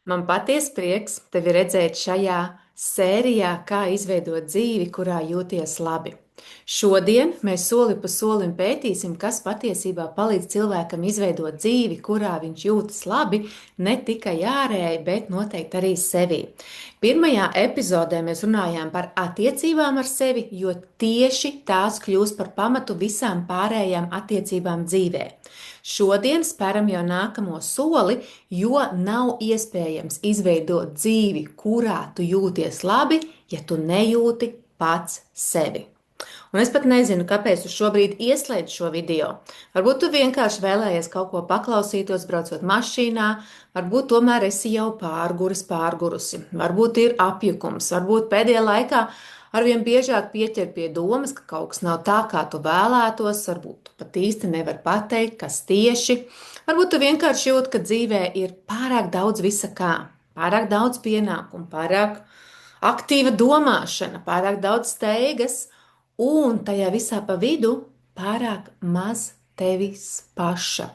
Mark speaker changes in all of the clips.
Speaker 1: Man patiesi prieks tevi redzēt šajā sērijā, kā izveidot dzīvi, kurā jūties labi. Šodien mēs soli pa solim pētīsim, kas patiesībā palīdz cilvēkam izveidot dzīvi, kurā viņš jūtas labi, ne tikai ārēji, bet noteikti arī sevī. Pirmajā epizodē mēs runājām par attiecībām ar sevi, jo tieši tās kļūst par pamatu visām pārējām attiecībām dzīvē. Šodien spēram jau nākamo soli, jo nav iespējams izveidot dzīvi, kurā tu jūties labi, ja tu nejūti pats sevi. Un es pat nezinu, kāpēc tu šobrīd ieslēdz šo video. Varbūt tu vienkārši vēlējies kaut ko paklausīties, braucot mašīnā, varbūt tomēr esi jau pārgurusi, varbūt ir apjukums, varbūt pēdējā laikā arvien biežāk pieķer pie domas, ka kaut kas nav tā, kā tu vēlētos, varbūt tu pat īsti nevar pateikt, kas tieši. Varbūt tu vienkārši jūti, ka dzīvē ir pārāk daudz visa kā, pārāk daudz pienākumu, pārāk aktīva domāšana, pārāk daudz steigas, un tajā visā pa vidu pārāk maz tevis paša.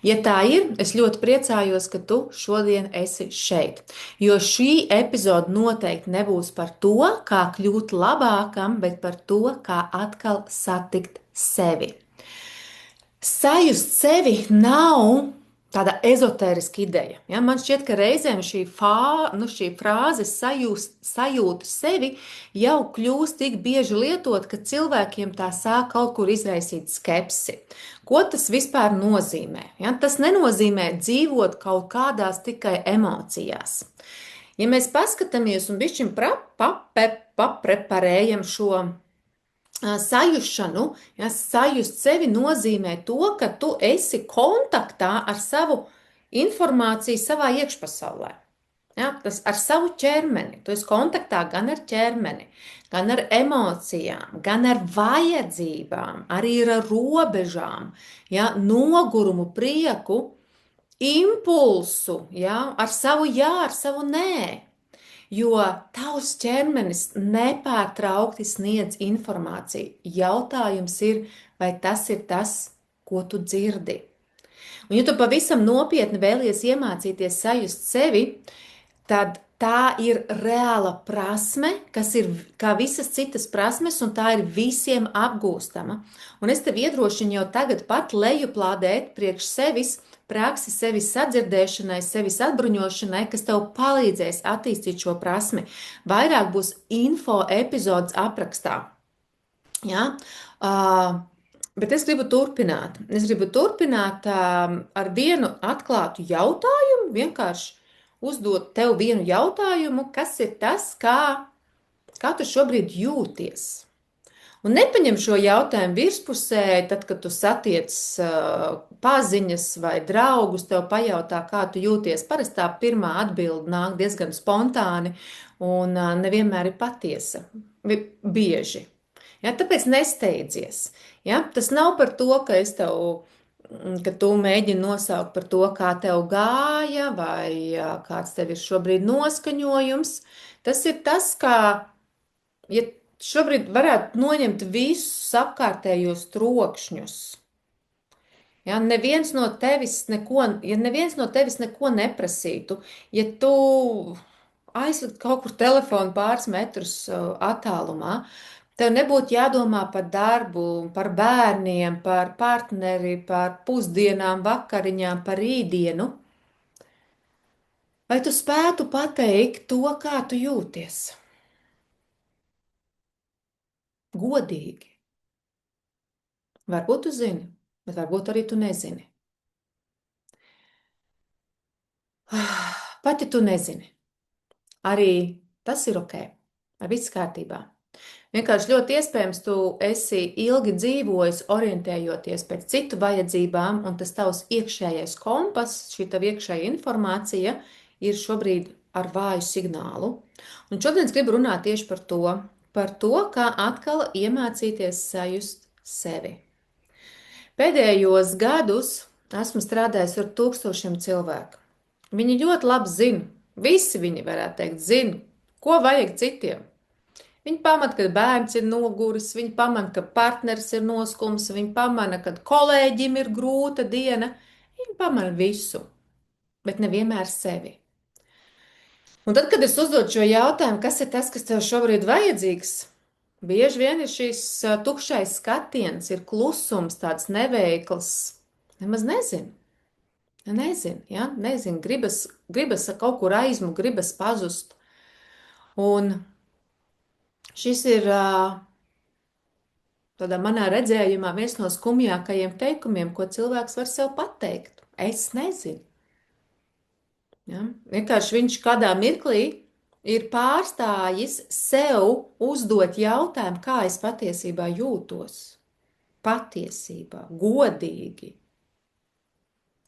Speaker 1: Ja tā ir, es ļoti priecājos, ka tu šodien esi šeit, jo šī epizode noteikti nebūs par to, kā kļūt labākam, bet par to, kā atkal satikt sevi. Sajust sevi nav tāda ezotēriska ideja. Ja? Man šķiet, ka reizēm šī frāze sajūta sevi jau kļūst tik bieži lietot, ka cilvēkiem tā sāk kaut kur izraisīt skepsi. Ko tas vispār nozīmē? Ja? Tas nenozīmē dzīvot kaut kādās tikai emocijās. Ja mēs paskatāmies un bišķiņ papreparējam šo sajušanu, ja, sajust sevi nozīmē to, ka tu esi kontaktā ar savu informāciju savā iekšpasaulē. Ja, tas ar savu ķermeni. Tu esi kontaktā gan ar ķermeni, gan ar emocijām, gan ar vajadzībām, arī ar robežām, ja, nogurumu, prieku, impulsu, ja, ar savu jā, ar savu nē. Jo tavs ķermenis nepārtraukti sniedz informāciju. Jautājums ir, vai tas ir tas, ko tu dzirdi? Un, ja tu pavisam nopietni vēlies iemācīties sajust sevi, tad tā ir reāla prasme, kas ir kā visas citas prasmes, un tā ir visiem apgūstama. Un es tev iedrošinu jau tagad pat lejuplādēt priekš sevis praksi sevis sadzirdēšanai, sevis atbruņošanai, kas tev palīdzēs attīstīt šo prasmi. Vairāk būs info epizodes aprakstā. Ja? Bet es gribu turpināt. Es gribu turpināt ar vienu atklātu jautājumu, vienkārši uzdot tev vienu jautājumu, kas ir tas, kā tu šobrīd jūties. Un nepaņem šo jautājumu virspusē, tad, kad tu satiec paziņas vai draugus, tev pajautā, kā tu jūties. Parasti tā pirmā atbilde nāk diezgan spontāni un nevienmēr ir patiesa. Bieži. Ja, tāpēc nesteidzies. Ja? Tas nav par to, ka tu mēģini nosaukt par to, kā tev gāja vai kāds tev ir šobrīd noskaņojums. Tas ir tas, kā, ja šobrīd varētu noņemt visus apkārtējos trokšņus. Ja neviens no tevis neko neprasītu, ja tu aizlikt kaut kur telefonu pāris metrus attālumā, tev nebūtu jādomā par darbu, par bērniem, par partneri, par pusdienām, vakariņām, par rītdienu. Vai tu spētu pateikt to, kā tu jūties? Godīgi. Varbūt tu zini, bet varbūt arī tu nezini. Pat ja tu nezini, arī tas ir ok, viss kārtībā. Vienkārši ļoti iespējams tu esi ilgi dzīvojis orientējoties pēc citu vajadzībām, un tas tavs iekšējais kompass, šī tava iekšējā informācija ir šobrīd ar vāju signālu. Un šodien es gribu runāt tieši par to, kā atkal iemācīties sajust sevi. Pēdējos gadus esmu strādājis ar tūkstošiem cilvēku. Viņi ļoti labi zina, visi viņi varētu teikt, zina, ko vajag citiem. Viņi pamana, ka bērns ir noguris, viņi pamana, ka partneris ir noskums, viņi pamana, ka kolēģim ir grūta diena. Viņi pamana visu, bet nevienmēr sevi. Un tad, kad es uzdodu šo jautājumu, kas ir tas, kas tev šobrīd vajadzīgs, bieži vien ir šis tukšais skatiens, ir klusums, tāds neveikls. Nemaz nezinu. Nezinu, ja? Nezinu. Gribas kaut kur aizmukt, gribas pazust. Un šis ir tādā manā redzējumā viens no skumjākajiem teikumiem, ko cilvēks var sev pateikt. Es nezinu. Ja? Vienkārši viņš kādā mirklī ir pārstājis sev uzdot jautājumu, kā es patiesībā jūtos. Patiesībā, godīgi,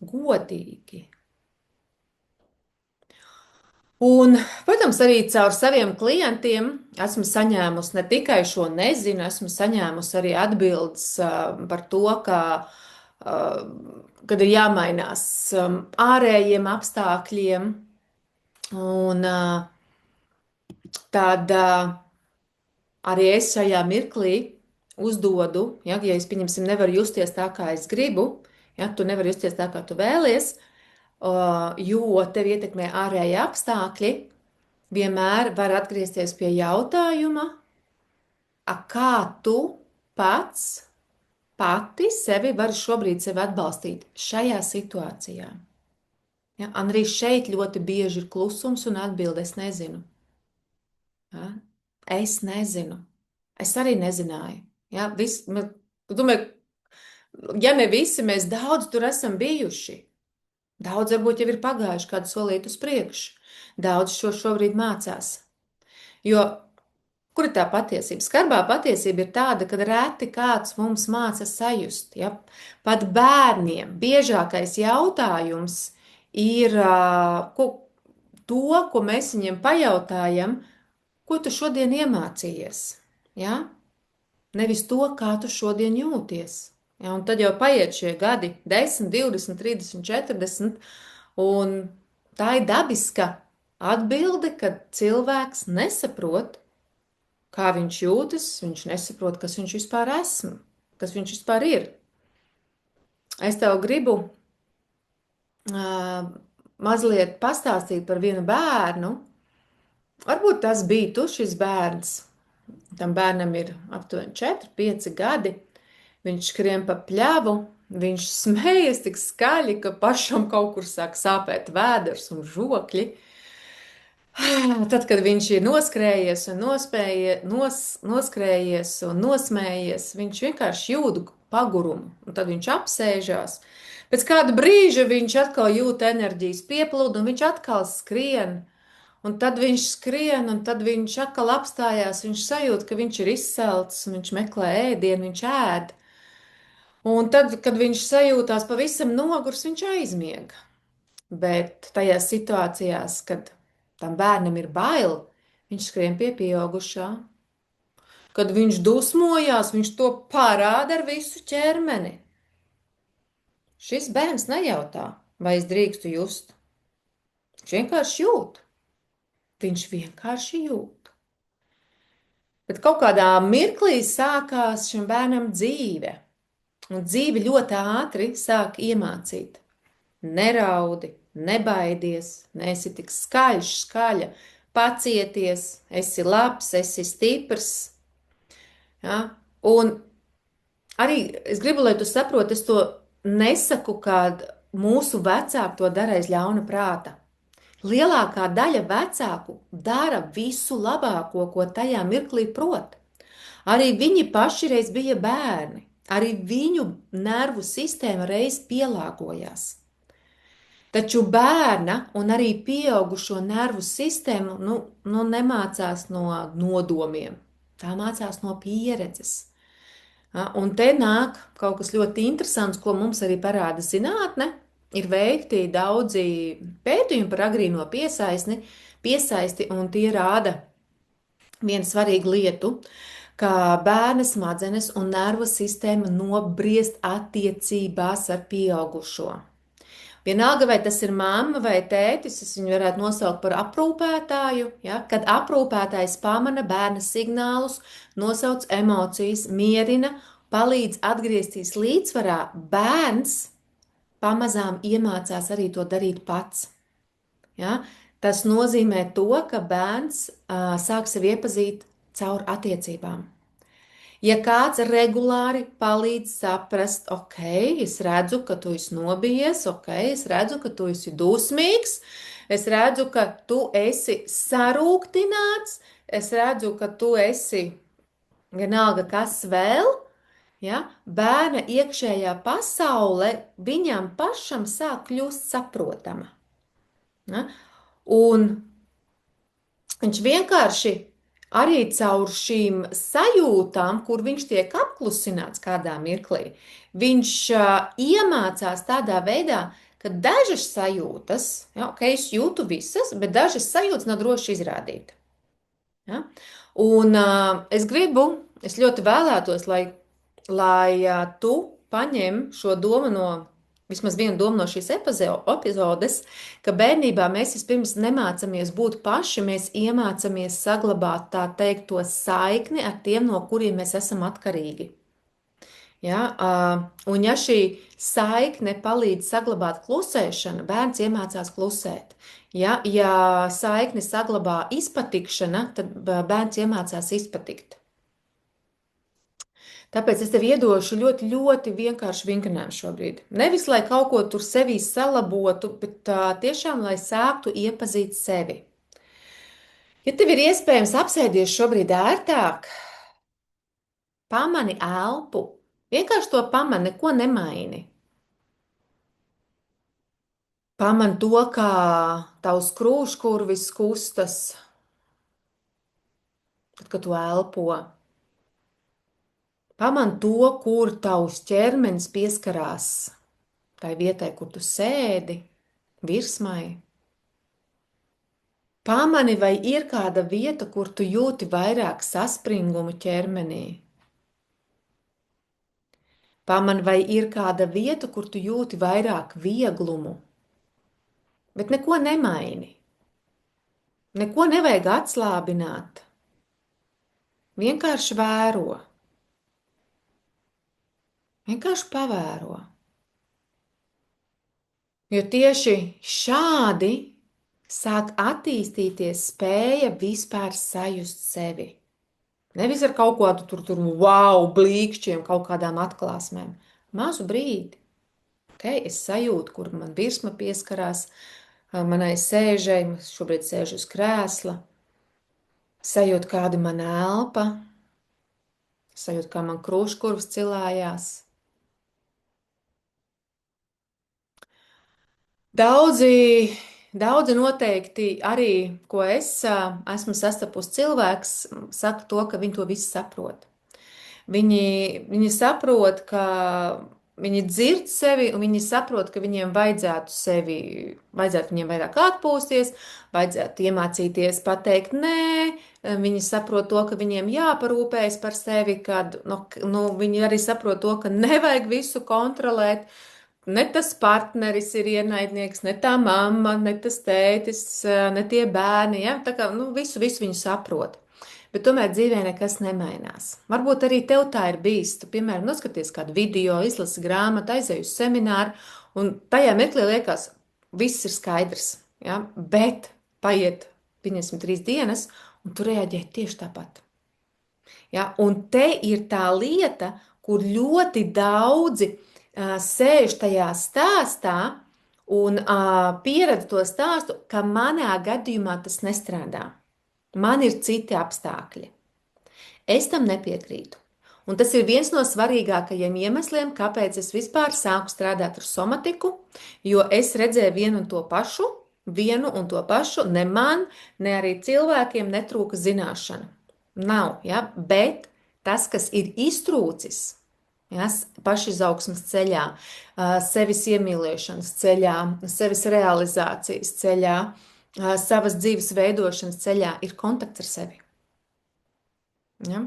Speaker 1: godīgi. Un, protams, arī caur saviem klientiem esmu saņēmusi ne tikai šo nezinu, esmu saņēmusi arī atbildes par to, ka, kad ir jāmainās ārējiem apstākļiem. Un tad arī es šajā mirklī uzdodu, ja es, pieņemsim, nevaru justies tā, kā es gribu, ja tu nevari justies tā, kā tu vēlies, jo tev ietekmē ārēji apstākļi, vienmēr var atgriezties pie jautājuma, kā tu pati sevi vari šobrīd sevi atbalstīt šajā situācijā. Ja? Un arī šeit ļoti bieži ir klusums un atbilde, es nezinu. Ja? Es nezinu. Es arī nezināju. Ja? Domāju, ja ne visi, mēs daudz tur esam bijuši. Daudz varbūt jau ir pagājuši kādu solītu uz priekšu. Daudz šo šobrīd mācās. Jo, kur ir tā patiesība? Skarbā patiesība ir tāda, ka reti kāds mums māca sajust. Ja? Pat bērniem biežākais jautājums ir to, ko mēs viņiem pajautājam, ko tu šodien iemācījies. Ja? Nevis to, kā tu šodien jūties. Ja, un tad jau paiet šie gadi, 10, 20, 30, 40, un tā ir dabiska atbilde, kad cilvēks nesaprot, kā viņš jūtas, viņš nesaprot, kas viņš vispār esmu, kas viņš vispār ir. Es tev gribu mazliet pastāstīt par vienu bērnu. Varbūt tas bija tu, šis bērns. Tam bērnam ir aptuveni 4, 5 gadi. Viņš skrien pa pļavu, viņš smējas tik skaļi, ka pašam kaut kur sāk sāpēt vēders un žokļi. Tad, kad viņš ir noskrējies un noskrējies un nosmējies, viņš vienkārši jūt pagurumu, un tad viņš apsēžās. Pēc kāda brīža viņš atkal jūt enerģijas pieplūdu, un viņš atkal skrien. Un tad viņš skrien, un tad viņš atkal apstājās, viņš sajūt, ka viņš ir izsalcis, un viņš meklē ēdienu, viņš ēd. Un tad, kad viņš sajūtās pavisam nogurs, viņš aizmiega. Bet tajās situācijās, kad tam bērnam ir bail, viņš skrien pie pieaugušā. Kad viņš dusmojās, viņš to parāda ar visu ķermeni. Šis bērns nejautā, vai es drīkstu just. Viņš vienkārši jūt. Viņš vienkārši jūt. Bet kaut kādā mirklī sākās šim bērnam dzīve. Un dzīve ļoti ātri sāk iemācīt. Neraudi, nebaidies, neesi tik skaļš, skaļa, pacieties, esi labs, esi stiprs. Ja? Un arī es gribu, lai tu saproti, es to nesaku, kad mūsu vecāki to dara aiz ļauna prāta. Lielākā daļa vecāku dara visu labāko, ko tajā mirklī prot. Arī viņi paši reiz bija bērni. Arī viņu nervu sistēma reiz pielāgojās. Taču bērna un arī pieaugušo nervu sistēmu nemācās no nodomiem. Tā mācās no pieredzes. Un te nāk kaut kas ļoti interesants, ko mums arī parāda zinātne. Ir veikti daudzi pētījumi par agrīno piesaisti, un tie rāda vienu svarīgu lietu, ka bērna smadzenes un nervu sistēma nobriest attiecībās ar pieaugušo. Vienalga, vai tas ir mamma vai tētis, es viņu varētu nosaukt par aprūpētāju, ja? Kad aprūpētājs pamana bērna signālus, nosauc emocijas, mierina, palīdz atgriezties līdzsvarā, bērns pamazām iemācās arī to darīt pats. Ja? Tas nozīmē to, ka bērns sāk sevi iepazīt caur attiecībām. Ja kāds regulāri palīdz saprast, ok, es redzu, ka tu esi nobijies, ok, es redzu, ka tu esi dusmīgs, es redzu, ka tu esi sarūktināts, es redzu, ka tu esi vienalga kas vēl, ja, bērna iekšējā pasaule viņam pašam sāk kļūst saprotama. Ja? Un viņš vienkārši arī caur šīm sajūtām, kur viņš tiek apklusināts kādā mirklī, viņš iemācās tādā veidā, ka dažas sajūtas, ja, ok, es jūtu visas, bet dažas sajūtas nav droši izrādīt. Ja? Un es ļoti vēlētos, lai tu paņem šo domu vismaz vienu domu no šīs epizodes, ka bērnībā mēs vispirms nemācāmies būt paši, mēs iemācāmies saglabāt tā teikt to saikni ar tiem, no kuriem mēs esam atkarīgi. Ja, un ja šī saikne palīdz saglabāt klusēšanu, bērns iemācās klusēt. Ja saikni saglabā izpatikšana, tad bērns iemācās izpatikt. Tāpēc es tev iedošu ļoti, ļoti vienkāršu vingrinājumu šobrīd. Nevis, lai kaut ko tur sevī salabotu, bet tiešām, lai sāktu iepazīt sevi. Ja tev ir iespējams apsēdies šobrīd ērtāk, pamani elpu. Vienkārši to pamani, neko nemaini. Pamani to, kā tavs krūškurvis kustas, tad, kad tu elpo. Pamani to, kur tavs ķermenis pieskarās tai vietai, kur tu sēdi, virsmai. Pamani, vai ir kāda vieta, kur tu jūti vairāk saspringumu ķermenī. Pamani, vai ir kāda vieta, kur tu jūti vairāk vieglumu. Bet neko nemaini. Neko nevajag atslābināt. Vienkārši vēro. Vienkārši pavēro. Jo tieši šādi sāk attīstīties spēja vispār sajust sevi. Nevis ar kaut kādu tur wow, blīkšķiem, kaut kādām atklāsmēm. Mazu brīdi. Okay? Es sajūtu, kur man virsma pieskarās, manai sēžai, šobrīd sēžu uz krēsla. Sajūtu, kāda man elpa. Sajūtu, kā man krūškurvs cilājās. Daudzi noteikti arī, ko es esmu sastapusi cilvēks, saka to, ka viņi to visu saprot. Viņi saprot, ka viņi dzird sevi, un viņi saprot, ka viņiem vajadzētu viņiem vairāk atpūsties, vajadzētu iemācīties pateikt nē, viņi saprot to, ka viņiem jāparūpējas par sevi, kad viņi arī saprot to, ka nevajag visu kontrolēt. Ne tas partneris ir ienaidnieks, ne tā mamma, ne tas tētis, ne tie bērni. Ja? Tā kā visu viņi saprot. Bet tomēr dzīvē nekas nemainās. Varbūt arī tev tā ir bijis. Tu, piemēram, noskaties kādu video, izlasi grāmatu, aizej uz semināru, un tajā mirklī liekas, viss ir skaidrs. Ja? Bet paiet, pieņemsim, 3 dienas, un tu reaģē tieši tāpat. Ja? Un te ir tā lieta, kur ļoti daudzi sēž tajā stāstā un pieredz to stāstu, ka manā gadījumā tas nestrādā. Man ir citi apstākļi. Es tam nepiekrītu. Un tas ir viens no svarīgākajiem iemesliem, kāpēc es vispār sāku strādāt ar somatiku, jo es redzēju vienu un to pašu, ne man, ne arī cilvēkiem netrūka zināšana. Nav, ja? Bet tas, kas ir iztrūcis, ja, pašizaugsmes ceļā, sevis iemīlēšanas ceļā, sevis realizācijas ceļā, savas dzīves veidošanas ceļā, ir kontakts ar sevi. Ja?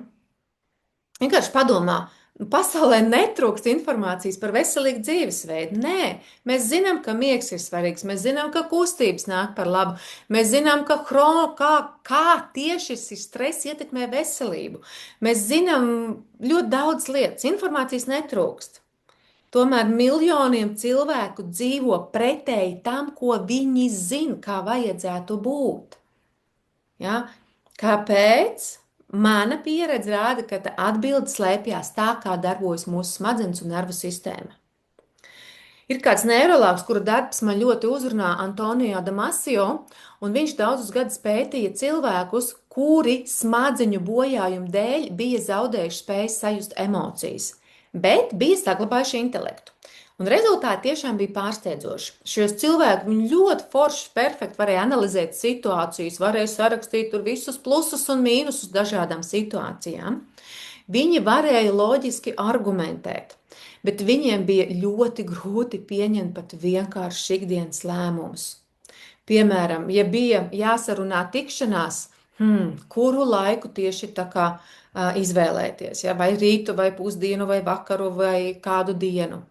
Speaker 1: Vienkārši padomā, pasaulē netrūkst informācijas par veselīgu dzīvesveidu. Nē, mēs zinām, ka miegs ir svarīgs, mēs zinām, ka kustības nāk par labu, mēs zinām, ka kā tieši šis stress ietekmē veselību. Mēs zinām ļoti daudz lietas, informācijas netrūkst. Tomēr miljoniem cilvēku dzīvo pretēji tam, ko viņi zina, kā vajadzētu būt. Ja? Kāpēc? Mana pieredze rāda, ka atbilde slēpjas tā, kā darbojas mūsu smadzenes un nervu sistēma. Ir kāds neiroloģis, kura darbs man ļoti uzrunā, Antonio Damasio, un viņš daudzus gadus pētīja cilvēkus, kuri smadzeņu bojājumu dēļ bija zaudējuši spēju sajust emocijas, bet bija saglabājuši intelektu. Un rezultāti tiešām bija pārsteidzoši. Šos cilvēkus viņi ļoti forši, perfekti varēja analizēt situācijas, varēja sarakstīt tur visus plusus un mīnusus dažādām situācijām. Viņi varēja loģiski argumentēt, bet viņiem bija ļoti grūti pieņemt pat vienkārši ikdienas lēmumus. Piemēram, ja bija jāsarunā tikšanās, kuru laiku tieši tā kā izvēlēties, ja? Vai rītu, vai pusdienu, vai vakaru, vai kādu dienu.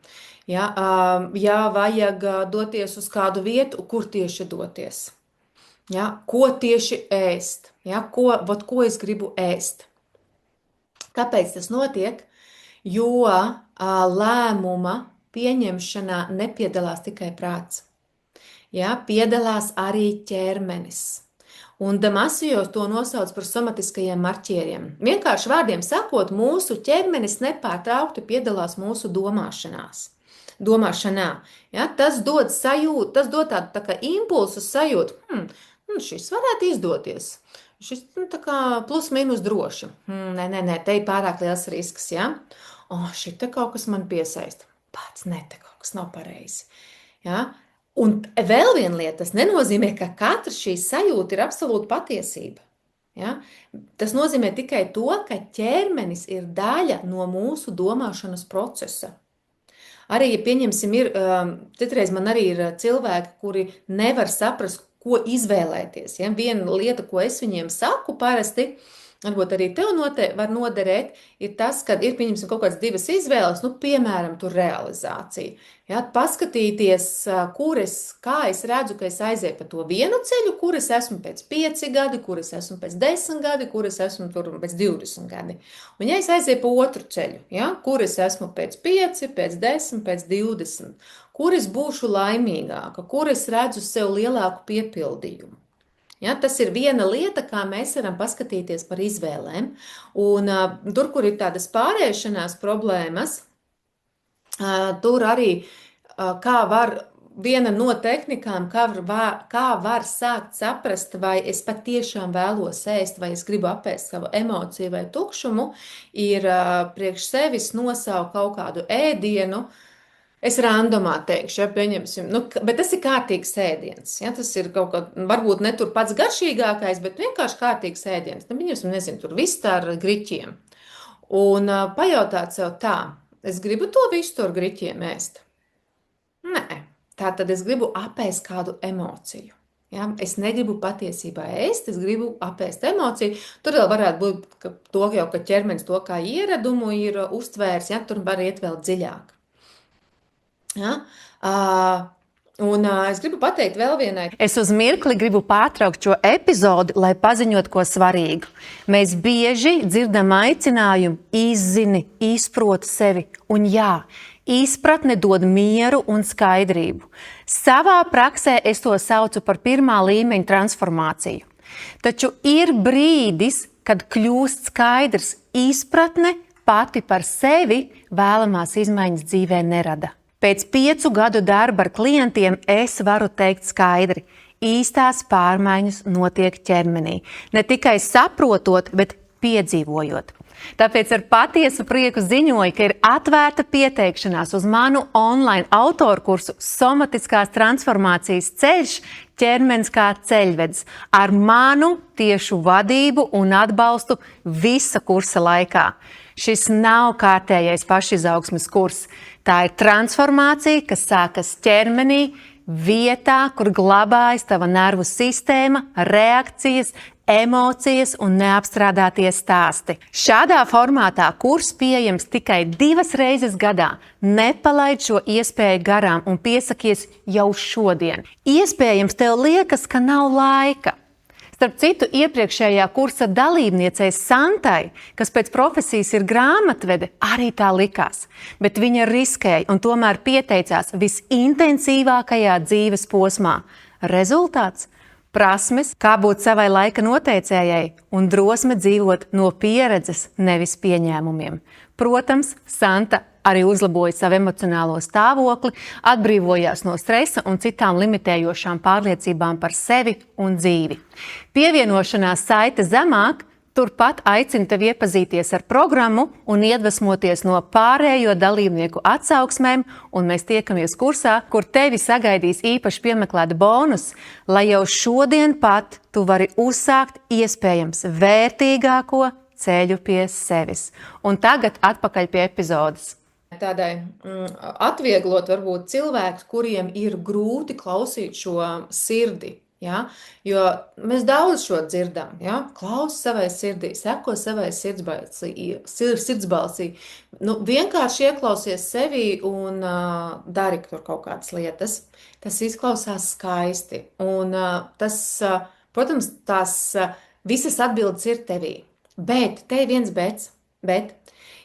Speaker 1: Ja vajag doties uz kādu vietu, kur tieši doties? Ja? Ko tieši ēst? Ja? Ko es gribu ēst? Kāpēc tas notiek? Jo lēmuma pieņemšanā nepiedalās tikai prāts. Ja? Piedalās arī ķermenis. Un Damasio to nosauc par somatiskajiem marķieriem. Vienkārši vārdiem sakot, mūsu ķermenis nepārtraukti piedalās mūsu domāšanā. Ja? Tas dod sajūtu, tas dod tādu tā kā impulsu sajūtu, šis varētu izdoties. Šis tā kā plus mīnus droši. Nē, te ir pārāk liels risks. Ja? Šita kaut kas man piesaista. Pats te kaut kas nav pareizi. Ja? Un vēl viena lieta, tas nenozīmē, ka katra šī sajūta ir absolūta patiesība. Ja? Tas nozīmē tikai to, ka ķermenis ir daļa no mūsu domāšanas procesa. Arī, ja pieņemsim, citreiz man arī ir cilvēki, kuri nevar saprast, ko izvēlēties. Ja? Viena lieta, ko es viņiem saku parasti, varbūt arī tev var noderēt, ir tas, ka ir, pieņemsim, kaut kādas divas izvēles, piemēram, tur realizācija. Ja? Paskatīties, kā es redzu, ka es aizēju pa to vienu ceļu, kur es esmu pēc 5 gadi, kur es esmu pēc 10 gadi, kur es esmu tur pēc 20 gadi. Un ja es aizēju pa otru ceļu, ja? Kur es esmu pēc 5, pēc 10, pēc 20, kur es būšu laimīgāka, kur es redzu sev lielāku piepildījumu. Ja, tas ir viena lieta, kā mēs varam paskatīties par izvēlēm. Un tur, kur ir tādas pārēšanās problēmas, tur arī viena no tehnikām, kā var sākt saprast, vai es patiešām vēlos ēst, vai es gribu apēst savu emociju vai tukšumu, ir priekš sevis nosaukt kaut kādu ēdienu. Es randomā teikšu, ja pieņemsim, bet tas ir kārtīgs ēdiens. Ja? Tas ir kaut kā, varbūt ne tur pats garšīgākais, bet vienkārši kārtīgs ēdiens. Nezinu, tur viss tā ar griķiem. Un pajautāt sev tā, es gribu to visu ar griķiem ēst? Nē, tā tad es gribu apēst kādu emociju. Ja? Es negribu patiesībā ēst, es gribu apēst emociju. Tur vēl varētu būt ka ķermenis to kā ieradumu ir uztvērs, ja? Tur var iet vēl dziļāk. Ja? Es gribu pateikt vēl vienai.
Speaker 2: Es uz mirkli gribu pārtraukt šo epizodi, lai paziņot ko svarīgu. Mēs bieži dzirdam aicinājumu izzini, izproti sevi. Un jā, izpratne dod mieru un skaidrību. Savā praksē es to saucu par pirmā līmeņa transformāciju. Taču ir brīdis, kad kļūst skaidrs, izpratne pati par sevi vēlamās izmaiņas dzīvē nerada. Pēc 5 gadu darba ar klientiem es varu teikt skaidri, īstās pārmaiņas notiek ķermenī. Ne tikai saprotot, bet piedzīvojot. Tāpēc ar patiesu prieku ziņoju, ka ir atvērta pieteikšanās uz manu online autoru kursu Somatiskās transformācijas ceļš, ķermenis kā ceļvedis, ar manu tiešu vadību un atbalstu visa kursa laikā. Šis nav kārtējais pašizaugsmes kurs. Tā ir transformācija, kas sākas ķermenī, vietā, kur glabājas tava nervu sistēma, reakcijas, emocijas un neapstrādātie stāsti. Šādā formātā kurs pieejams tikai 2 reizes gadā. Nepalaid šo iespēju garām un piesakies jau šodien. Iespējams, tev liekas, ka nav laika. Starp citu, iepriekšējā kursa dalībniecei Santai, kas pēc profesijas ir grāmatvede, arī tā likās. Bet viņa riskēja un tomēr pieteicās visintensīvākajā dzīves posmā. Rezultāts? Prasmes, kā būt savai laika noteicējai un drosme dzīvot no pieredzes, nevis pieņēmumiem. Protams, Santa arī uzlaboja savu emocionālo stāvokli, atbrīvojās no stresa un citām limitējošām pārliecībām par sevi un dzīvi. Pievienošanās saite zemāk turpat aicina tevi iepazīties ar programmu un iedvesmoties no pārējo dalībnieku atsauksmēm, un mēs tiekamies kursā, kur tevi sagaidīs īpaši piemeklēta bonus, lai jau šodien pat tu vari uzsākt iespējams vērtīgāko ceļu pie sevis. Un tagad atpakaļ pie epizodes.
Speaker 1: Tādai atvieglot varbūt cilvēkus, kuriem ir grūti klausīt šo sirdi. Ja? Jo mēs daudz šo dzirdam. Ja? Klausi savai sirdī, seko savai sirdsbalsī. Vienkārši ieklausies sevi un dari tur kaut kādas lietas. Tas izklausās skaisti. Un protams, tās visas atbildes ir tevī. Bet te ir viens bet.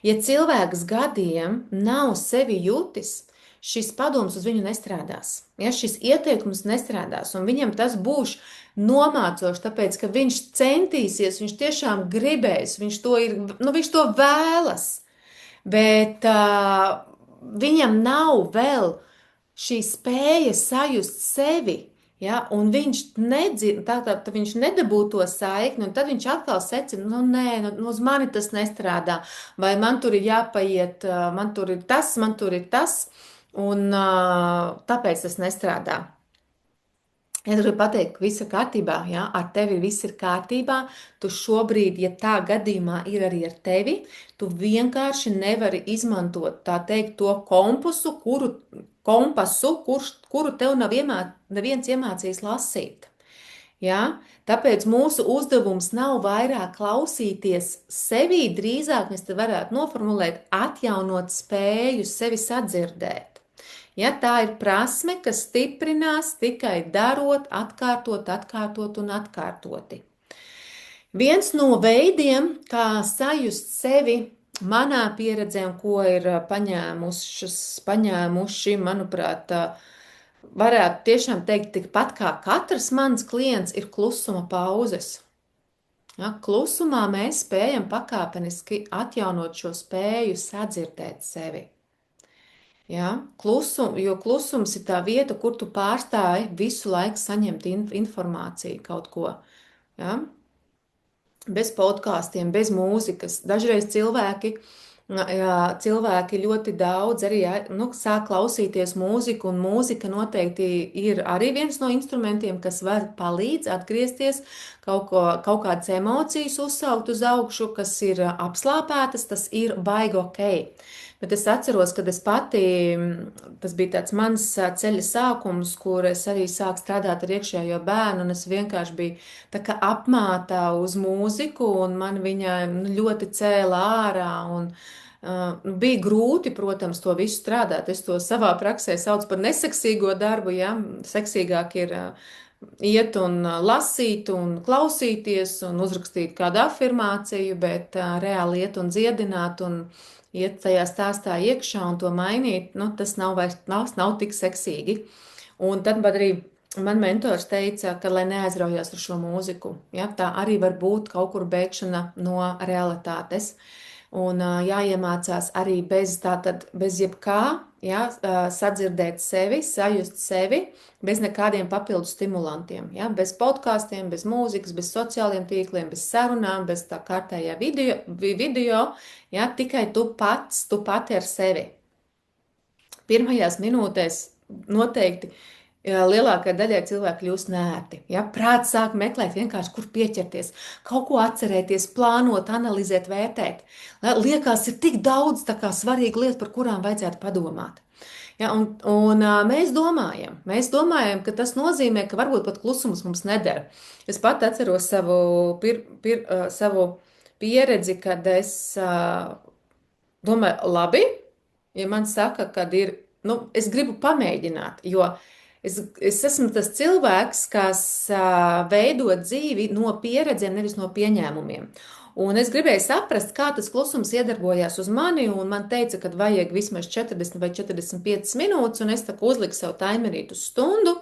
Speaker 1: Ja cilvēks gadiem nav sevi jutis, šis padoms uz viņu nestrādās. Ja, šis ieteikums nestrādās, un viņam tas būs nomācoši, tāpēc, ka viņš centīsies, viņš tiešām gribēs, viņš to vēlas, bet viņam nav vēl šī spēja sajust sevi. Ja, un viņš viņš nedabū to saikni, un tad viņš atkal secina, uz mani tas nestrādā, vai man tur ir jāpaiet, man tur ir tas, un tāpēc tas nestrādā. Es gribu pateikt, ka viss ir kārtībā, ja? Ar tevi viss ir kārtībā, tu šobrīd, ja tā gadījumā ir arī ar tevi, tu vienkārši nevari izmantot, tā teikt, to kompasu, kuru tev neviens iemācījis lasīt. Ja? Tāpēc mūsu uzdevums nav vairāk klausīties sevī, drīzāk mēs te varētu noformulēt, atjaunot spēju sevi sadzirdēt. Ja, tā ir prasme, kas stiprinās tikai darot, atkārtot un atkārtoti. Viens no veidiem, kā sajust sevi manā pieredzē, un ko ir paņēmuši, manuprāt, varētu tiešām teikt tikpat kā katrs mans klients, ir klusuma pauzes. Ja, klusumā mēs spējam pakāpeniski atjaunot šo spēju sadzirdēt sevi. Ja, jo klusums ir tā vieta, kur tu pārstāji visu laiku saņemt informāciju kaut ko. Ja? Bez podkāstiem, bez mūzikas. Dažreiz cilvēki ļoti daudz arī sāk klausīties mūziku, un mūzika noteikti ir arī viens no instrumentiem, kas var palīdz atgriezties, kaut kādas emocijas uzsaukt uz augšu, kas ir apslāpētas, tas ir baigi ok. Bet es atceros, kad tas bija tāds mans ceļa sākums, kur es arī sāku strādāt ar iekšējo bērnu, un es vienkārši biju tā kā apmātā uz mūziku, un man viņa ļoti cēla ārā, un bija grūti, protams, to visu strādāt. Es to savā praksē saucu par neseksīgo darbu, ja, seksīgāk ir iet un lasīt un klausīties un uzrakstīt kādu afirmāciju, bet reāli iet un dziedināt un iet tajā stāstā iekšā un to mainīt, tas nav tik seksīgi. Un tad arī man mentors teica, ka lai neaizraujās ar šo mūziku, ja, tā arī var būt kaut kur bēgšana no realitātes. Un jāiemācās arī bez jebkā, ja, sadzirdēt sevi, sajust sevi, bez nekādiem papildu stimulantiem. Ja, bez podkāstiem, bez mūzikas, bez sociāliem tīkliem, bez sarunām, bez tā kārtējā video, ja, tikai tu pati ar sevi. Pirmajās minūtēs noteikti lielākai daļai cilvēki kļūst neērti. Ja? Prāts sāk meklēt vienkārši, kur pieķerties, kaut ko atcerēties, plānot, analizēt, vērtēt. Liekas, ir tik daudz tā kā svarīgu lietu, par kurām vajadzētu padomāt. Ja? Un mēs domājam, ka tas nozīmē, ka varbūt pat klusums mums nedara. Es pat atceros savu pieredzi, kad es domāju, labi, ja man saka, kad ir, es gribu pamēģināt, jo Es esmu tas cilvēks, kas veido dzīvi no pieredzēm, nevis no pieņēmumiem. Un es gribēju saprast, kā tas klusums iedarbojās uz mani, un man teica, ka vajag vismaz 40 vai 45 minūtes, un es tā kā uzliku sev taimerītu uz stundu.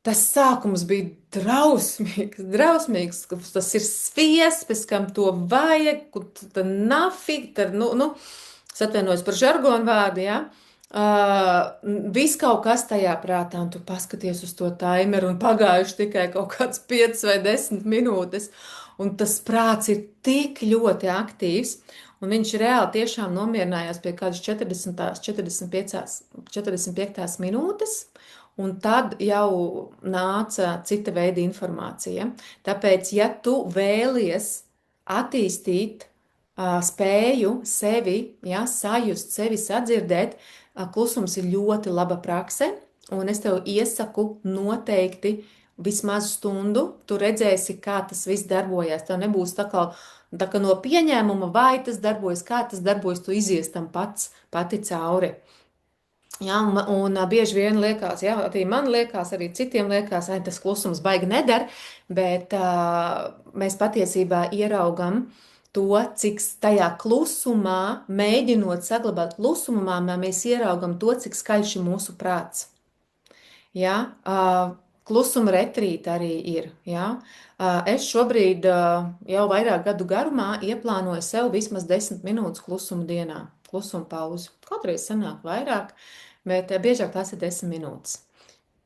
Speaker 1: Tas sākums bija drausmīgs, drausmīgs. Tas ir sviests, kam to vajag, tā nafika, es atvainojos par žargonu vārdu, ja? Viss kaut kas tajā prātā, un tu paskaties uz to taimeru, un pagājuši tikai kaut kāds 5 vai 10 minūtes, un tas prāts ir tik ļoti aktīvs, un viņš reāli tiešām nomierinājās pie kādas 40, 45 minūtes, un tad jau nāca cita veida informācija. Tāpēc, ja tu vēlies attīstīt spēju sevi, ja, sajust, sevi sadzirdēt, klusums ir ļoti laba prakse, un es tev iesaku noteikti vismaz stundu. Tu redzēsi, kā tas viss darbojas. Tev nebūs tā kā no pieņēmuma, vai tas darbojas, kā tas darbojas, tu izies tam pati cauri. Ja, un bieži vien liekas, ja, arī man liekas, arī citiem liekas, ka tas klusums baigi nedara, bet mēs patiesībā ieraugam to, cik tajā klusumā, mēģinot saglabāt klusumā, mēs ieraugam to, cik skaļš ir mūsu prāts. Ja, klusuma retrīta arī ir. Ja. Es šobrīd jau vairāk gadu garumā ieplānoju sev vismaz 10 minūtes klusuma dienā, klusuma pauzi. Kaut reiz sanāk vairāk, bet biežāk tās ir 10 minūtes.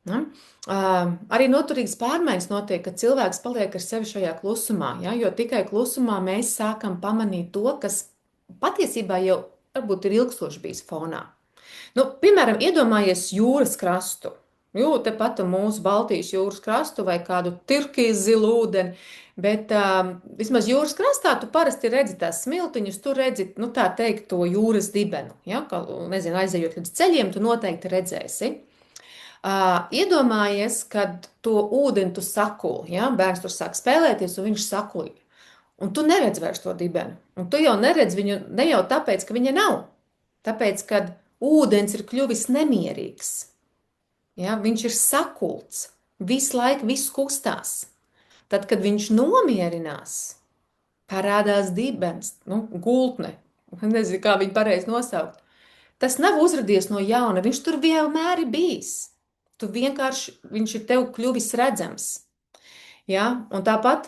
Speaker 1: Ja? Arī noturīgas pārmaiņas notiek, kad cilvēks paliek ar sevi šajā klusumā, ja? Jo tikai klusumā mēs sākam pamanīt to, kas patiesībā jau varbūt ir ilgstoši bijis fonā. Piemēram, iedomājies jūras krastu. Tepat mūsu Baltijas jūras krastu vai kādu Tirkijas zilu ūdeni, bet vismaz jūras krastā tu parasti redzi tās smiltiņus, tu redzi, tā teikt, to jūras dibenu. Ja? Nezinu, aizejot līdz ceļiem, tu noteikti redzēsi. Iedomājies, kad to ūdeni tu sakuli, ja? Bērns tur sāk spēlēties un viņš sakulj. Un tu neredz vairs to dibenu. Un tu jau neredz viņu ne jau tāpēc, ka viņa nav. Tāpēc, kad ūdens ir kļuvis nemierīgs. Ja, viņš ir sakults, visu laiku viss kustās. Tad, kad viņš nomierinās, parādās dibens, gultne, nezinu, kā viņu pareizi nosaukt. Tas nav uzradies no jauna, viņš tur vienmēr ir bijis. Viņš ir tev kļuvis redzams. Ja, un tāpat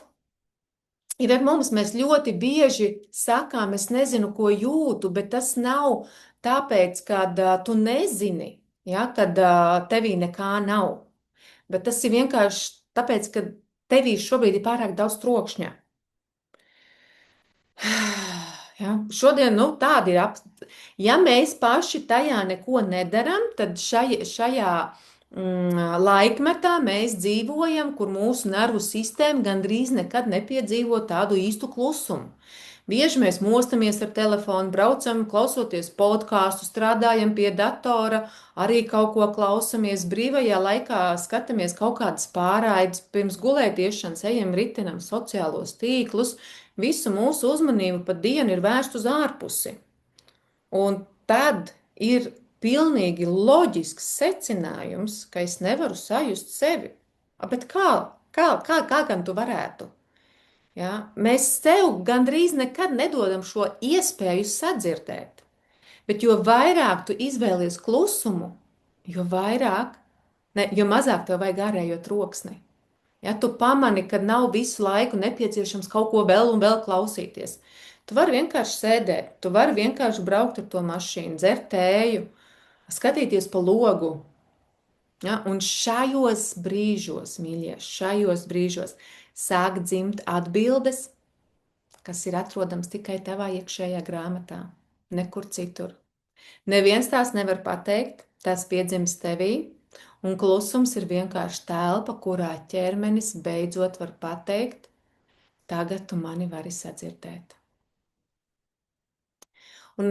Speaker 1: ir ar mums, mēs ļoti bieži sakām, es nezinu, ko jūtu, bet tas nav tāpēc, kad tu nezini. Ja, kad tevī nekā nav. Bet tas ir vienkārši tāpēc, ka tevī šobrīd ir pārāk daudz trokšņa. Ja, šodien tādi ir ja mēs paši tajā neko nedaram, tad šajā laikmetā mēs dzīvojam, kur mūsu nervu sistēma gandrīz nekad nepiedzīvo tādu īstu klusumu. Bieži mēs mostamies ar telefonu, braucam, klausoties podkāstu, strādājam pie datora, arī kaut ko klausamies, brīvajā laikā skatāmies kaut kādas pārraides, pirms gulētiešanas ejam ritinam sociālos tīklus, visu mūsu uzmanību pa dienu ir vērst uz ārpusi. Un tad ir pilnīgi loģisks secinājums, ka es nevaru sajust sevi. Bet kā gan tu varētu? Ja? Mēs sev gandrīz nekad nedodam šo iespēju sadzirdēt. Bet jo vairāk tu izvēlies klusumu, jo mazāk tev vajag ārējo troksni. Ja? Tu pamani, ka nav visu laiku nepieciešams kaut ko vēl un vēl klausīties. Tu vari vienkārši sēdēt, tu vari vienkārši braukt ar to mašīnu, dzert tēju, skatīties pa logu. Ja? Un šajos brīžos, mīļie, šajos brīžos sāk dzimt atbildes, kas ir atrodams tikai tavā iekšējā grāmatā, nekur citur. Neviens tās nevar pateikt, tās piedzimst tevī, un klusums ir vienkārši telpa, kurā ķermenis beidzot var pateikt, tagad tu mani vari sadzirdēt. Un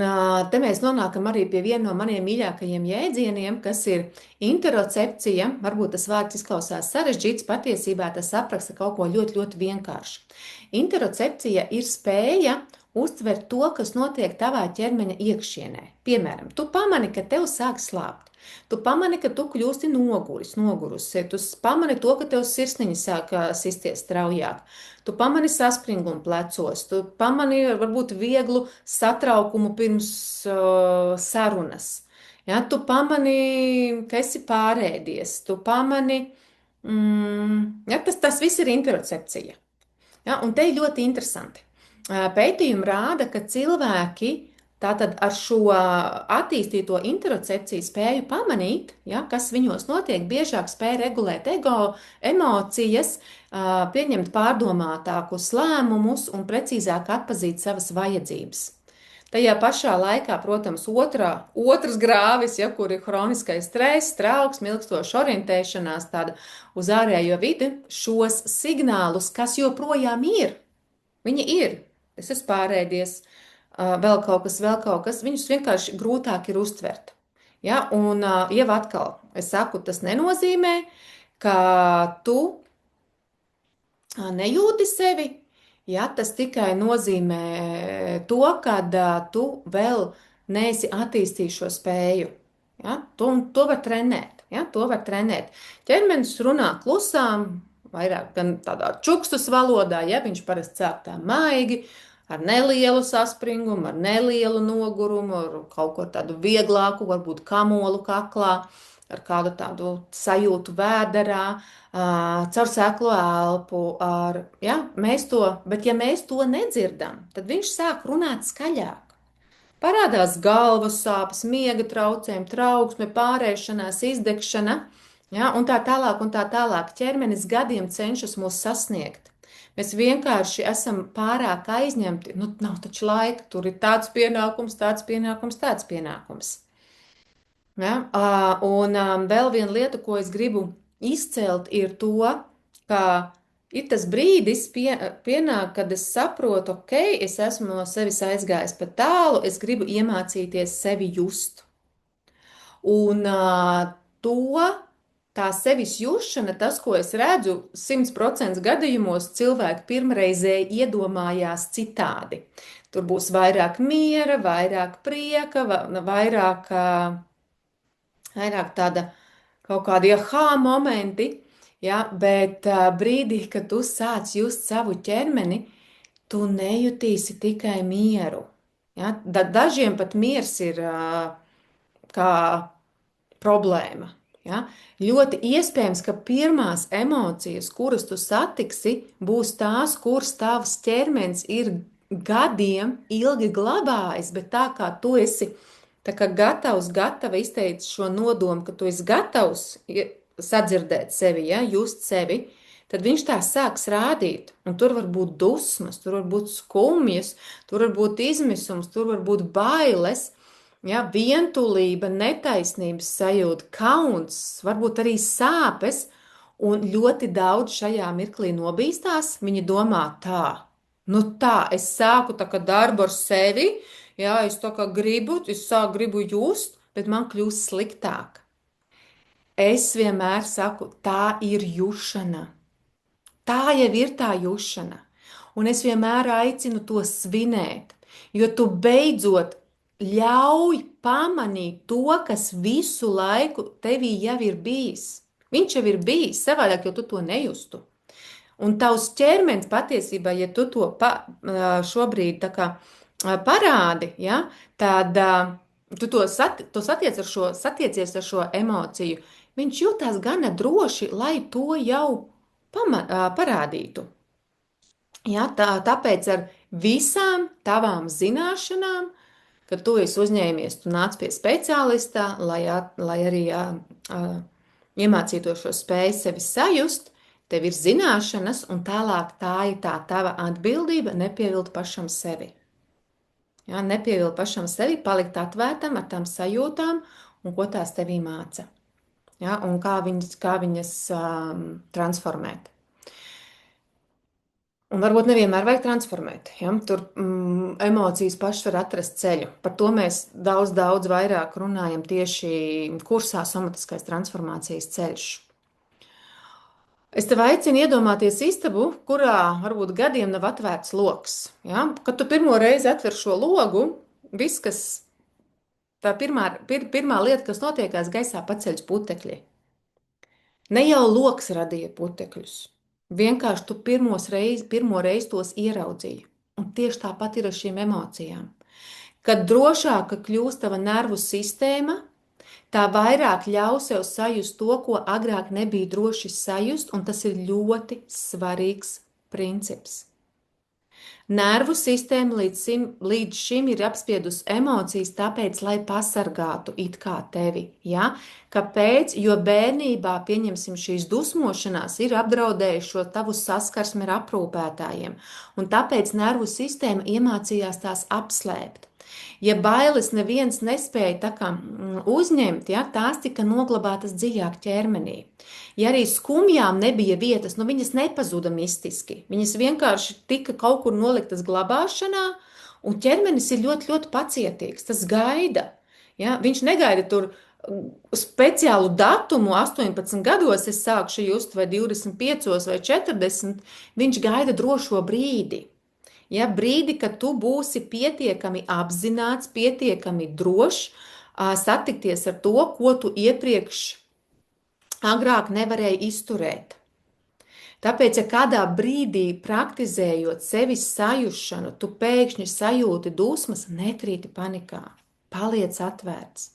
Speaker 1: te mēs nonākam arī pie viena no maniem mīļākajiem jēdzieniem, kas ir interocepcija. Varbūt tas vārds izklausās sarežģīts, patiesībā tas apraksta kaut ko ļoti, ļoti vienkārši. Interocepcija ir spēja uztver to, kas notiek tavā ķermeņa iekšienē. Piemēram, tu pamani, ka tev sāk slāpt. Tu pamani, ka tu kļūsti nogurusi. Tu pamani to, ka tev sirsniņa sāk sisties straujāk. Tu pamani saspringumu plecos. Tu pamani varbūt vieglu satraukumu pirms sarunas. Ja, tu pamani, ka esi pārēdies. Tu pamani, ja, tas viss ir interocepcija. Ja, un te ir ļoti interesanti. Pētījumi rāda, ka cilvēki tātad ar šo attīstīto interocepciju spēju pamanīt, ja, kas viņos notiek, biežāk spēja regulēt emocijas, pieņemt pārdomātākus lēmumus un precīzāk atpazīt savas vajadzības. Tajā pašā laikā, protams, otrs grāvis, ja, kur ir hroniskais stress, trauksme, ilgstoša orientēšanās tāda uz ārējo vidi, šos signālus, kas joprojām ir, viņi ir, es esmu pārēdies, vēl kaut kas, viņus vienkārši grūtāk ir uztvert. Ja, un jau atkal, es saku, tas nenozīmē, ka tu nejūti sevi. Ja, tas tikai nozīmē to, ka tu vēl neesi attīstījis šo spēju. Ja, to var trenēt. Ja, to var trenēt. Ķermenis runā klusām, vairāk gan tādā čukstus valodā, ja viņš parasti sāk tā maigi, ar nelielu saspringumu, ar nelielu nogurumu, ar kaut ko tādu vieglāku, varbūt kamolu kaklā, ar kādu tādu sajūtu vēderā, caur seklo elpu. Ja, bet ja mēs to nedzirdam, tad viņš sāk runāt skaļāk. Parādās galvas sāpes, miega traucējumi, trauksme, pārēšanās, izdegšana, ja, un tā tālāk, un tā tālāk. Ķermenis gadiem cenšas mūs sasniegt. Mēs vienkārši esam pārāk aizņemti. Nu, nav taču laika, tur ir tāds pienākums, tāds pienākums, tāds pienākums. Ja? Un vēl viena lieta, ko es gribu izcelt, ir to, ka ir tas brīdis, pienāk, kad es saprotu, ok, es esmu no sevis aizgājis pa tālu, es gribu iemācīties sevi just. Un tā sevis jušana, tas, ko es redzu, 100% gadījumos cilvēki pirmreizēji iedomājās citādi. Tur būs vairāk miera, vairāk prieka, vairāk tāda kaut kādi aha momenti, ja, bet brīdī, kad tu sāc just savu ķermeni, tu nejutīsi tikai mieru. Ja. Dažiem pat miers ir kā problēma. Ja? Ļoti iespējams, ka pirmās emocijas, kuras tu satiksi, būs tās, kuras tavs ķermenis ir gadiem ilgi glabājis, bet tā kā tu esi gatava izteikt šo nodomu, ka tu esi gatavs sadzirdēt sevi, ja, just sevi, tad viņš tā sāks rādīt. Un tur var būt dusmas, tur var būt skumjas, tur var būt izmisums, tur var būt bailes, ja, vientulība, netaisnības sajūta, kauns, varbūt arī sāpes, un ļoti daudz šajā mirklī nobīstās. Viņi domā tā, nu tā, es sāku tā kā darbu ar sevi, jā, es tā kā gribu just, bet man kļūst sliktāk. Es vienmēr saku, tā ir jušana. Tā jau ir tā jušana. Un es vienmēr aicinu to svinēt, jo tu beidzot ļauj pamanīt to, kas visu laiku tevī jau ir bijis. Viņš jau ir bijis, savādāk jau tu to nejustu. Un tavs ķermenis patiesībā, ja tu to šobrīd tā kā parādi, ja, tad tu satiecies ar šo emociju, viņš jūtās gana droši, lai to jau parādītu. Ja, tāpēc ar visām tavām zināšanām, kad tu esi uzņēmies, tu nāc pie speciālista, lai arī iemācītos šo spēju sevi sajust, tev ir zināšanas, un tālāk tā ir tā tava atbildība nepievilt pašam sevi. Ja, nepievilt pašam sevi, palikt atvērtam ar tām sajūtām, un ko tās tevī māca. Ja, un kā viņas transformēt. Un varbūt nevienmēr vajag transformēt. Ja? Tur emocijas pašas var atrast ceļu. Par to mēs daudz vairāk runājam tieši kursā Somatiskais transformācijas ceļš. Es tev aicinu iedomāties istabu, kurā varbūt gadiem nav atvērts loks. Ja? Kad tu pirmo reizi atver šo logu, viss, kas tā pirmā lieta, kas notiekās gaisā, paceļas putekļi. Ne jau loks radīja putekļus. Vienkārši tu pirmo reizi tos ieraudzīji. Un tieši tāpat ir ar šīm emocijām. Kad drošāka kļūst tava nervu sistēma, tā vairāk ļauj sev sajust to, ko agrāk nebija droši sajust, un tas ir ļoti svarīgs princips. Nervu sistēma līdz šim ir apspiedusi emocijas, tāpēc, lai pasargātu it kā tevi. Ja? Kāpēc? Jo bērnībā, pieņemsim, šīs dusmošanās ir apdraudējuši šo tavu saskarsmi ar aprūpētājiem, un tāpēc nervu sistēma iemācījās tās apslēpt. Ja bailes neviens nespēja tā kā uzņemt, ja, tās tika noglabātas dziļāk ķermenī. Ja arī skumjām nebija vietas, nu viņas nepazuda mistiski. Viņas vienkārši tika kaut kur noliktas glabāšanā, un ķermenis ir ļoti, ļoti pacietīgs. Tas gaida. Ja? Viņš negaida tur speciālu datumu, 18 gados es sākšu just, vai 25 vai 40. Viņš gaida drošo brīdi. Ja, brīdi, kad tu būsi pietiekami apzināts, pietiekami drošs, satikties ar to, ko tu iepriekš agrāk nevarēji izturēt. Tāpēc, ja kādā brīdī praktizējot sevis sajušanu, tu pēkšņi sajūti dusmas, nekrīti panikā, paliec atvērts.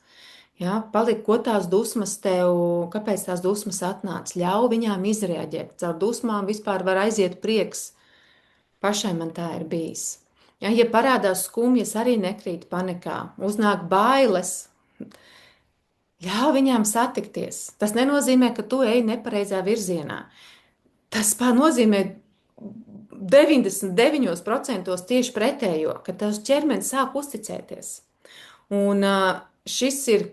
Speaker 1: Ja, ko tās dusmas tev, kāpēc tās dusmas atnāca? Ļauj viņām izreaģēt. Caur dusmām vispār var aiziet prieks. Pašai man tā ir bijis. Ja parādās skumjas, arī nekrīt panikā, uznāk bailes, ļauj viņām satikties. Tas nenozīmē, ka tu ej nepareizā virzienā. Tas nozīmē 99% tieši pretējo, ka tavs ķermenis sāk uzticēties. Un šis ir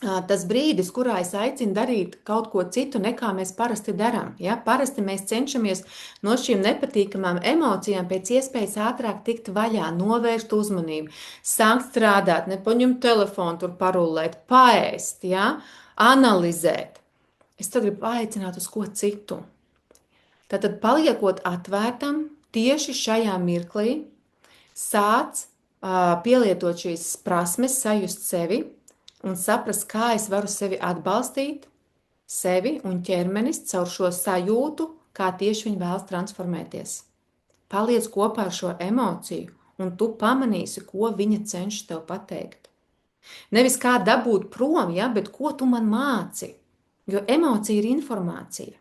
Speaker 1: tas brīdis, kurā es aicinu darīt kaut ko citu, nekā mēs parasti darām. Ja? Parasti mēs cenšamies no šīm nepatīkamām emocijām pēc iespējas ātrāk tikt vaļā, novērst uzmanību, sākt strādāt, nepaņemt telefonu, tur parulēt, paēst, ja? Analizēt. Es tev gribu aicināt uz ko citu. Tātad, paliekot atvērtam, tieši šajā mirklī sāc pielietot šīs prasmes, sajust sevi, un saprast, kā es varu sevi atbalstīt, sevi un ķermenis caur šo sajūtu, kā tieši viņi vēlas transformēties. Paliec kopā ar šo emociju, un tu pamanīsi, ko viņa cenšas tev pateikt. Nevis kā dabūt prom, ja, bet ko tu man māci, jo emocija ir informācija.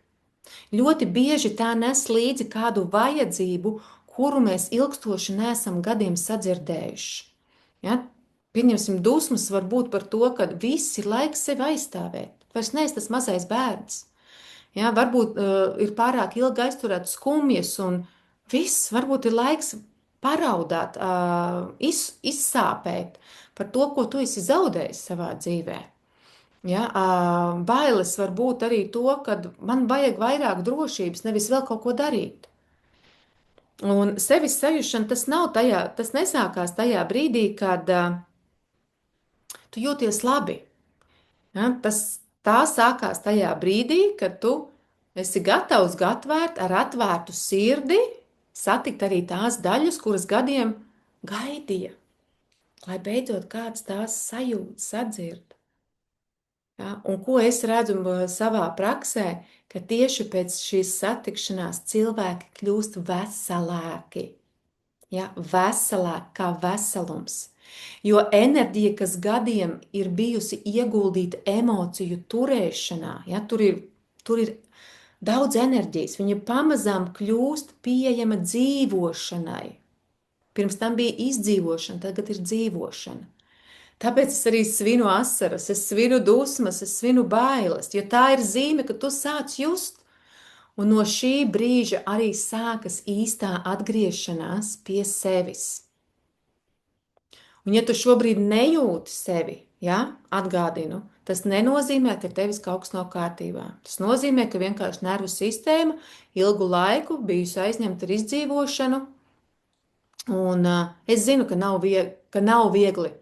Speaker 1: Ļoti bieži tā nes līdzi kādu vajadzību, kuru mēs ilgstoši neesam gadiem sadzirdējuši. Ja? Pieņemsim, dusmas var būt par to, ka viss ir laiks sevi aizstāvēt. Vairs neesi tas mazais bērns. Ja, varbūt ir pārāk ilgi aizturēt skumjas, un viss varbūt ir laiks paraudāt, izsāpēt par to, ko tu esi zaudējis savā dzīvē. Ja, bailes var būt arī to, ka man vajag vairāk drošības, nevis vēl kaut ko darīt. Un sevis sajušana tas nesākās tajā brīdī, kad tu jūties labi. Ja, tā sākās tajā brīdī, kad tu esi gatavs ar atvērtu sirdi satikt arī tās daļas, kuras gadiem gaidīja, lai beidzot kāds tās sajūtas sadzird. Ja, un ko es redzu savā praksē, ka tieši pēc šīs satikšanās cilvēki kļūst veselāki. Ja, veselāki kā veselums. Jo enerģija, kas gadiem ir bijusi ieguldīta emociju turēšanā, ja, tur ir daudz enerģijas, viņa pamazām kļūst pieejama dzīvošanai. Pirms tam bija izdzīvošana, tagad ir dzīvošana. Tāpēc es arī svinu asaras, es svinu dusmas, es svinu bailes, jo tā ir zīme, ka tu sāc just. Un no šī brīža arī sākas īstā atgriešanās pie sevis. Un ja tu šobrīd nejūti sevi, ja, atgādinu, tas nenozīmē, ka tevis kaut kas nav kārtībā. Tas nozīmē, ka vienkārši nervu sistēma ilgu laiku bijusi aizņemta ar izdzīvošanu. Un es zinu, ka nav viegli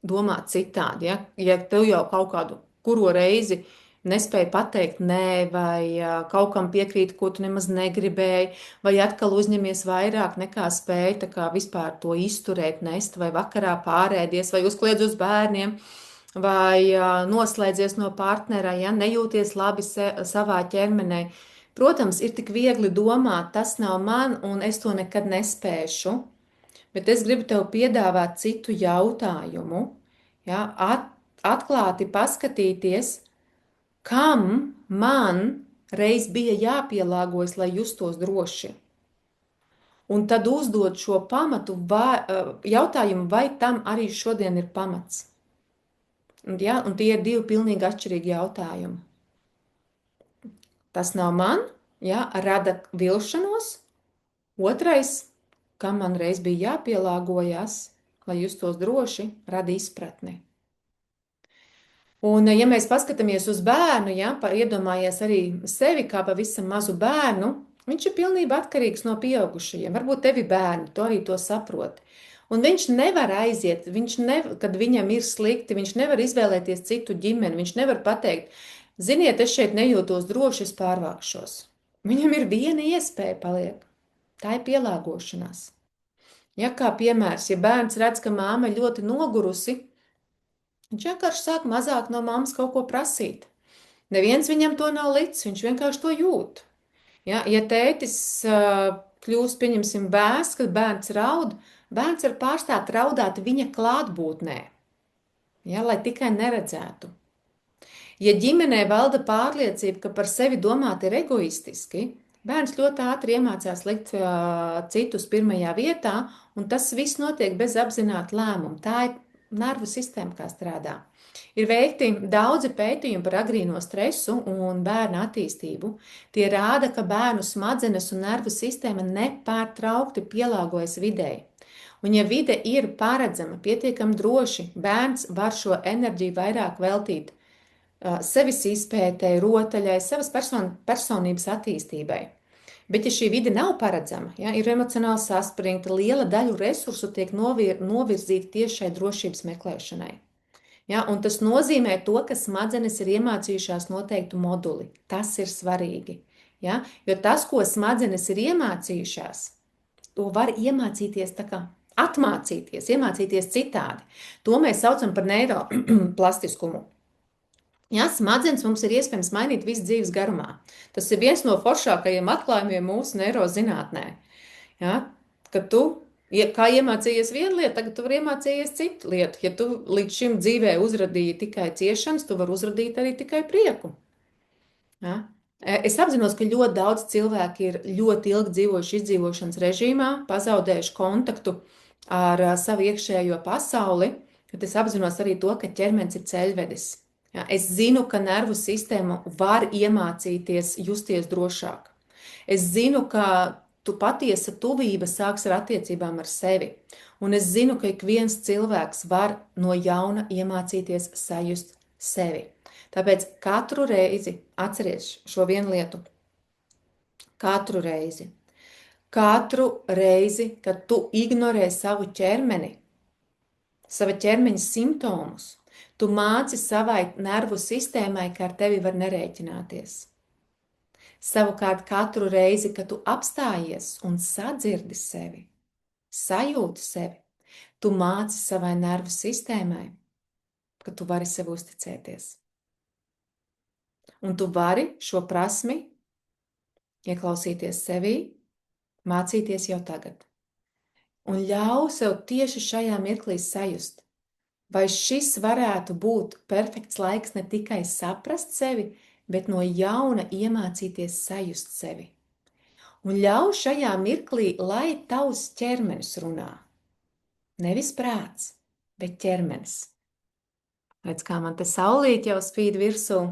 Speaker 1: domāt citādi. Ja tev jau kaut kādu kuro reizi nespēji pateikt nē, vai kaut kam piekrīt, ko tu nemaz negribēji, vai atkal uzņemies vairāk nekā spēj, tā kā vispār to izturēt, nest, vai vakarā pārēdies, vai uzkliedz uz bērniem, vai noslēdzies no partnera, ja nejūties labi savā ķermenī. Protams, ir tik viegli domāt, tas nav man, un es to nekad nespēšu, bet es gribu tev piedāvāt citu jautājumu, ja, atklāti paskatīties, kam man reiz bija jāpielāgojas, lai justos droši. Un tad uzdot šo jautājumu, vai tam arī šodien ir pamats. Ja, un tie ir divi pilnīgi atšķirīgi jautājumi. Tas nav man, ja, rada vilšanos. Otrais, kam man reiz bija jāpielāgojas, lai justos droši, rada izpratni. Un, ja mēs paskatāmies uz bērnu, ja, iedomājies arī sevi kā pavisam mazu bērnu, viņš ir pilnībā atkarīgs no pieaugušajiem. Varbūt tevi bērni, tu arī to saproti. Un viņš nevar aiziet, kad viņam ir slikti, viņš nevar izvēlēties citu ģimeni, viņš nevar pateikt, ziniet, es šeit nejūtos droši, es pārvākšos. Viņam ir viena iespēja paliek. Tā ir pielāgošanās. Ja, kā piemērs, ja bērns redz, ka māma ļoti nogurusi, viņš vienkārši sāk mazāk no mammas kaut ko prasīt. Neviens viņam to nav licis, viņš vienkārši to jūt. Ja tētis kļūst, pieņemsim, bēs, kad bērns raud, bērns var pārstāt raudāt viņa klātbūtnē, ja, lai tikai neredzētu. Ja ģimenē valda pārliecība, ka par sevi domāt ir egoistiski, bērns ļoti ātri iemācās likt citus pirmajā vietā, un tas viss notiek bez apzināta lēmuma. Tā ir nervu sistēma, kā strādā. Ir veikti daudzi pētījumi par agrīno stresu un bērnu attīstību. Tie rāda, ka bērnu smadzenes un nervu sistēma nepārtraukti pielāgojas videi. Un ja vide ir paredzama, pietiekami droši, bērns var šo enerģiju vairāk veltīt sevis izpētēji, rotaļai, savas personības attīstībai. Bet, ja šī vide nav paredzama, ja, ir emocionāli saspringta, liela daļa resursu tiek novirzīta tieši šai drošības meklēšanai. Ja, un tas nozīmē to, ka smadzenes ir iemācījušās noteiktu moduli. Tas ir svarīgi. Ja, jo tas, ko smadzenes ir iemācījušās, to var iemācīties tā kā atmācīties, iemācīties citādi. To mēs saucam par neiroplastiskumu. Ja, smadzenes mums ir iespējams mainīt visu dzīves garumā. Tas ir viens no foršākajiem atklājumiem mūsu neirozinātnē. Ja, kad tu kā iemācījies vienu lietu, tagad tu vari iemācījies citu lietu. Ja tu līdz šim dzīvē uzradīji tikai ciešanas, tu vari uzradīt arī tikai prieku. Ja? Es apzinos, ka ļoti daudz cilvēki ir ļoti ilgi dzīvojuši izdzīvošanas režīmā, pazaudējuši kontaktu ar savu iekšējo pasauli, bet es apzinos arī to, ka ķermenis ir ceļvedis. Ja, es zinu, ka nervu sistēma var iemācīties justies drošāk. Es zinu, ka patiesa tuvība sāks ar attiecībām ar sevi. Un es zinu, ka ik viens cilvēks var no jauna iemācīties sajust sevi. Tāpēc katru reizi atceries šo vienu lietu. Katru reizi, kad tu ignorē savu ķermeni, sava ķermeņa simptomus, tu māci savai nervu sistēmai, ka ar tevi var nerēķināties. Savukārt katru reizi, kad tu apstājies un sadzirdi sevi, sajūti sevi, tu māci savai nervu sistēmai, ka tu vari sev uzticēties. Un tu vari šo prasmi ieklausīties sevī, mācīties jau tagad. Un ļauj sev tieši šajā mirklī sajust, vai šis varētu būt perfekts laiks ne tikai saprast sevi, bet no jauna iemācīties sajust sevi. Un ļauj šajā mirklī, lai tavs ķermenis runā. Nevis prāts, bet ķermenis. Redz, kā man te saulīt jau spīd virsū.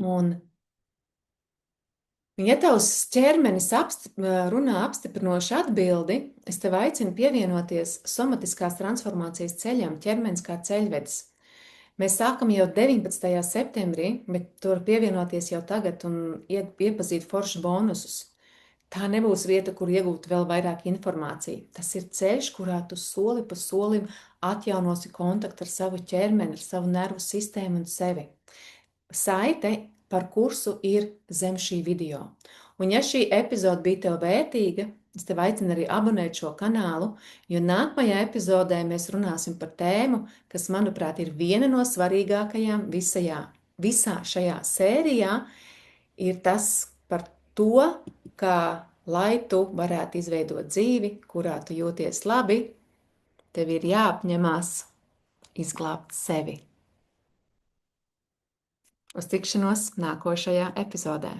Speaker 1: Un ja tavs ķermenis runā apstiprinošu atbildi, es tev aicinu pievienoties somatiskās transformācijas ceļam, ķermenis kā ceļvedis. Mēs sākam jau 19. septembrī, bet tur pievienoties jau tagad un iepazīt foršu bonusus. Tā nebūs vieta, kur iegūt vēl vairāk informāciju. Tas ir ceļš, kurā tu soli pa solim atjaunosi kontaktu ar savu ķermeni, ar savu nervu sistēmu un sevi. saite par kursu ir zem šī video. Un ja šī epizode bija tev vērtīga, es tev aicinu arī abonēt šo kanālu, jo nākamajā epizodē mēs runāsim par tēmu, kas, manuprāt, ir viena no svarīgākajām visā šajā sērijā, ir tas par to, kā, lai tu varētu izveidot dzīvi, kurā tu jūties labi, tev ir jāapņemās izglābt sevi. Uz tikšanos nākošajā epizodē.